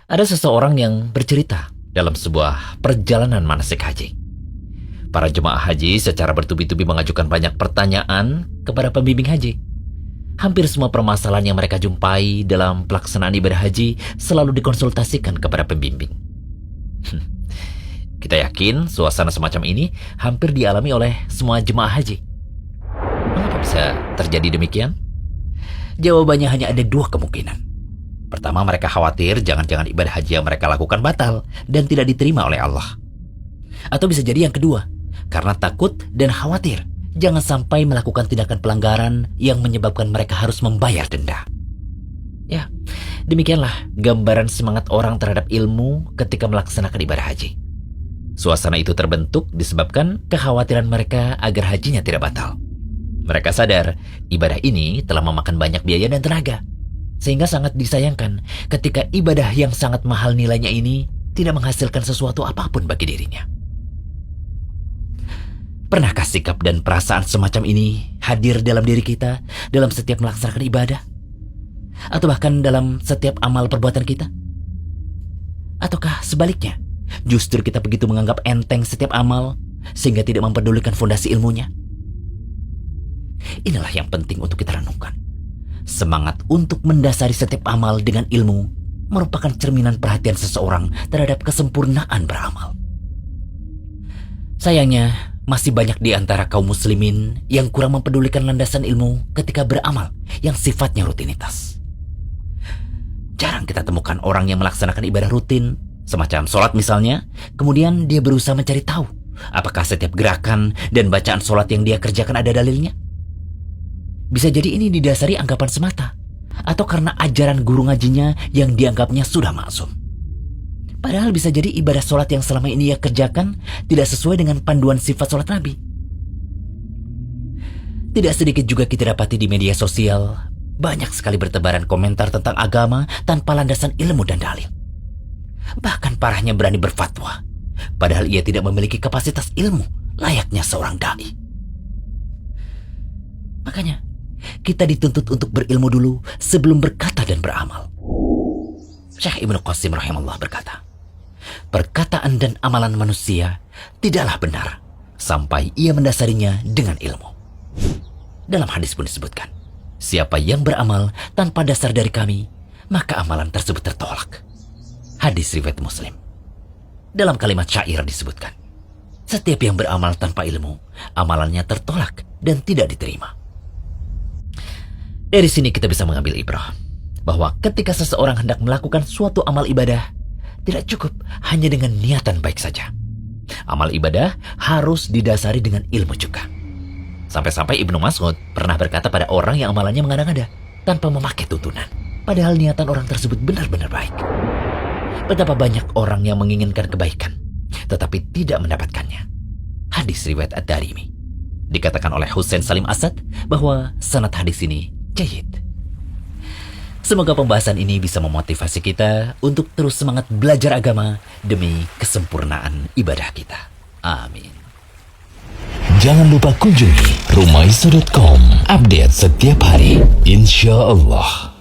Ada seseorang yang bercerita dalam sebuah perjalanan manasik haji. Para jemaah haji secara bertubi-tubi mengajukan banyak pertanyaan kepada pembimbing haji. Hampir semua permasalahan yang mereka jumpai dalam pelaksanaan ibadah haji selalu dikonsultasikan kepada pembimbing. Kita yakin suasana semacam ini hampir dialami oleh semua jemaah haji. Mengapa bisa terjadi demikian? Jawabannya hanya ada dua kemungkinan. Pertama, mereka khawatir jangan-jangan ibadah haji yang mereka lakukan batal dan tidak diterima oleh Allah. Atau bisa jadi yang kedua, karena takut dan khawatir jangan sampai melakukan tindakan pelanggaran yang menyebabkan mereka harus membayar denda. Ya, demikianlah gambaran semangat orang terhadap ilmu ketika melaksanakan ibadah haji. Suasana itu terbentuk disebabkan kekhawatiran mereka agar hajinya tidak batal. Mereka sadar ibadah ini telah memakan banyak biaya dan tenaga, sehingga sangat disayangkan ketika ibadah yang sangat mahal nilainya ini tidak menghasilkan sesuatu apapun bagi dirinya. Pernahkah sikap dan perasaan semacam ini hadir dalam diri kita dalam setiap melaksanakan ibadah? Atau bahkan dalam setiap amal perbuatan kita? Ataukah sebaliknya, justru kita begitu menganggap enteng setiap amal sehingga tidak mempedulikan fondasi ilmunya? Inilah yang penting untuk kita renungkan. Semangat untuk mendasari setiap amal dengan ilmu merupakan cerminan perhatian seseorang terhadap kesempurnaan beramal. Sayangnya, masih banyak di antara kaum muslimin yang kurang mempedulikan landasan ilmu ketika beramal yang sifatnya rutinitas. Jarang kita temukan orang yang melaksanakan ibadah rutin, semacam sholat misalnya, kemudian dia berusaha mencari tahu apakah setiap gerakan dan bacaan sholat yang dia kerjakan ada dalilnya. Bisa jadi ini didasari anggapan semata, atau karena ajaran guru ngajinya yang dianggapnya sudah maksum. Padahal bisa jadi ibadah sholat yang selama ini ia kerjakan tidak sesuai dengan panduan sifat sholat Nabi. Tidak sedikit juga kita dapati di media sosial, banyak sekali bertebaran komentar tentang agama tanpa landasan ilmu dan dalil. Bahkan parahnya berani berfatwa, padahal ia tidak memiliki kapasitas ilmu layaknya seorang dai. Makanya, kita dituntut untuk berilmu dulu sebelum berkata dan beramal. Syekh Ibnu Qasim rahimahullah berkata, perkataan dan amalan manusia tidaklah benar sampai ia mendasarinya dengan ilmu. Dalam hadis pun disebutkan, siapa yang beramal tanpa dasar dari kami, maka amalan tersebut tertolak. Hadis riwayat Muslim. Dalam kalimat syair disebutkan, setiap yang beramal tanpa ilmu, amalannya tertolak dan tidak diterima. Dari sini kita bisa mengambil ibrah bahwa ketika seseorang hendak melakukan suatu amal ibadah, tidak cukup hanya dengan niatan baik saja. Amal ibadah harus didasari dengan ilmu juga. Sampai-sampai Ibnu Mas'ud pernah berkata pada orang yang amalannya mengada-ngada tanpa memakai tuntunan, padahal niatan orang tersebut benar-benar baik. Betapa banyak orang yang menginginkan kebaikan tetapi tidak mendapatkannya. Hadis riwayat Ad-Darimi. Dikatakan oleh Husain Salim Asad bahwa sanad hadis ini jayyid. Semoga pembahasan ini bisa memotivasi kita untuk terus semangat belajar agama demi kesempurnaan ibadah kita. Amin. Jangan lupa kunjungi rumaiso.com. Update setiap hari, insya Allah.